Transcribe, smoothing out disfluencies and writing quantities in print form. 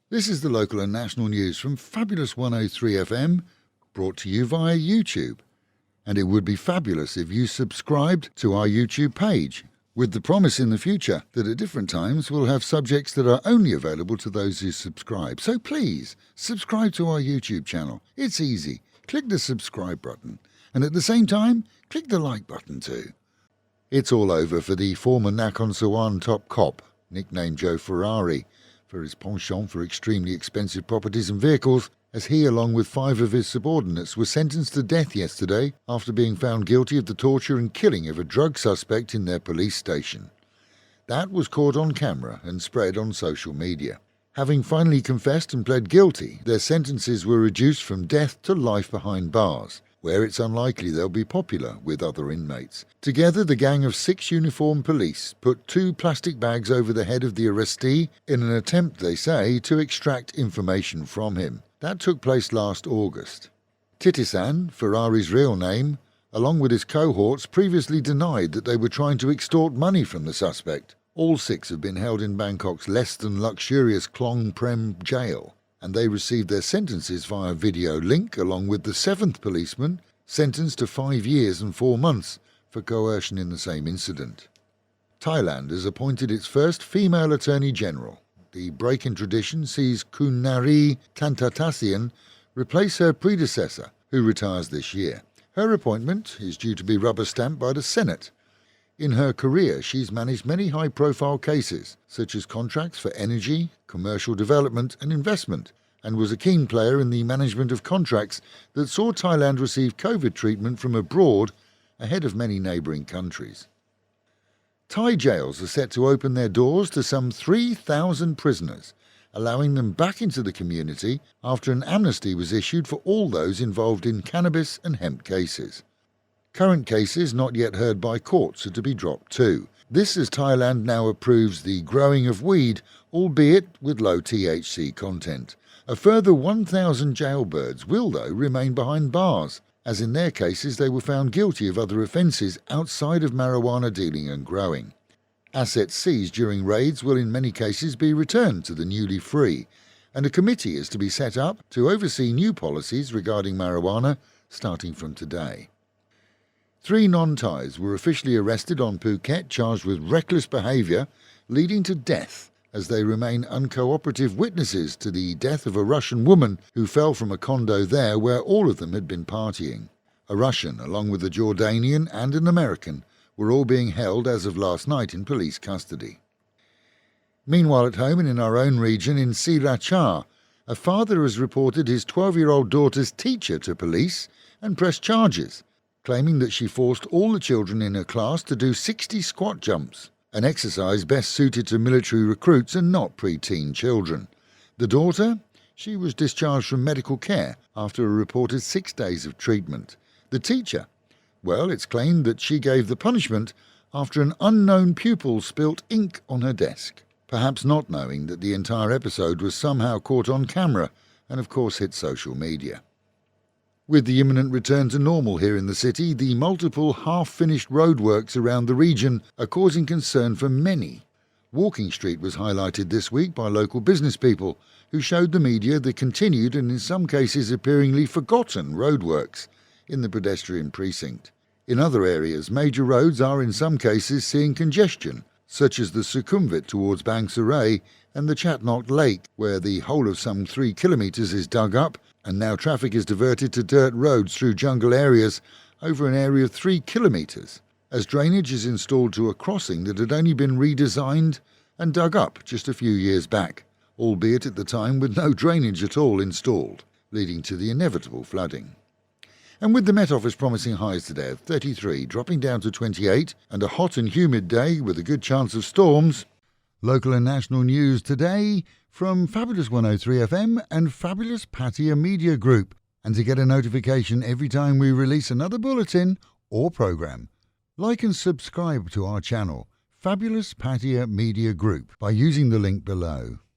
This is the local and national news from Fabulous 103 FM, brought to you via YouTube. And it would be fabulous if you subscribed to our YouTube page, with the promise in the future that at different times we'll have subjects that are only available to those who subscribe. So please, subscribe to our YouTube channel. It's easy. Click the subscribe button. And at the same time, click the like button too. It's all over for the former Nakhon Sawan top cop, nicknamed Joe Ferrari, for his penchant for extremely expensive properties and vehicles, as he, along with 5 of his subordinates, was sentenced to death yesterday after being found guilty of the torture and killing of a drug suspect in their police station. That was caught on camera and spread on social media. Having finally confessed and pled guilty, their sentences were reduced from death to life behind bars, where it's unlikely they'll be popular with other inmates. Together, the gang of 6 uniformed police put 2 plastic bags over the head of the arrestee in an attempt, they say, to extract information from him. That took place last August. Titisan, Ferrari's real name, along with his cohorts, previously denied that they were trying to extort money from the suspect. All 6 have been held in Bangkok's less than luxurious Klong Prem jail, and they received their sentences via video link, along with the 7th policeman, sentenced to 5 years and 4 months for coercion in the same incident. Thailand has appointed its first female Attorney General. The break in tradition sees Naree Tantasathien replace her predecessor, who retires this year. Her appointment is due to be rubber-stamped by the Senate. In her career, she's managed many high-profile cases, such as contracts for energy, commercial development and investment, and was a keen player in the management of contracts that saw Thailand receive COVID treatment from abroad ahead of many neighbouring countries. Thai jails are set to open their doors to some 3,000 prisoners, allowing them back into the community after an amnesty was issued for all those involved in cannabis and hemp cases. Current cases not yet heard by courts are to be dropped too. This as Thailand now approves the growing of weed, albeit with low THC content. A further 1,000 jailbirds will, though, remain behind bars, as in their cases they were found guilty of other offences outside of marijuana dealing and growing. Assets seized during raids will in many cases be returned to the newly free, and a committee is to be set up to oversee new policies regarding marijuana starting from today. 3 non-Thais were officially arrested on Phuket, charged with reckless behaviour leading to death, as they remain uncooperative witnesses to the death of a Russian woman who fell from a condo there where all of them had been partying. A Russian, along with a Jordanian and an American, were all being held as of last night in police custody. Meanwhile, at home and in our own region in Sriracha, a father has reported his 12-year-old daughter's teacher to police and pressed charges, claiming that she forced all the children in her class to do 60 squat jumps, an exercise best suited to military recruits and not pre-teen children. The daughter? She was discharged from medical care after a reported 6 days of treatment. The teacher? Well, it's claimed that she gave the punishment after an unknown pupil spilt ink on her desk, perhaps not knowing that the entire episode was somehow caught on camera and of course hit social media. With the imminent return to normal here in the city, the multiple half-finished roadworks around the region are causing concern for many. Walking Street was highlighted this week by local business people who showed the media the continued and in some cases appearingly forgotten roadworks in the pedestrian precinct. In other areas, major roads are in some cases seeing congestion, such as the Sukhumvit towards Bang Sarai and the Chatnock Lake, where the whole of some 3 kilometres is dug up and now traffic is diverted to dirt roads through jungle areas over an area of 3 kilometres, as drainage is installed to a crossing that had only been redesigned and dug up just a few years back, albeit at the time with no drainage at all installed, leading to the inevitable flooding. And with the Met Office promising highs today of 33, dropping down to 28, and a hot and humid day with a good chance of storms. Local and national news today from Fabulous 103 FM and Fabulous Pattaya Media Group. And to get a notification every time we release another bulletin or programme, like and subscribe to our channel, Fabulous Pattaya Media Group, by using the link below.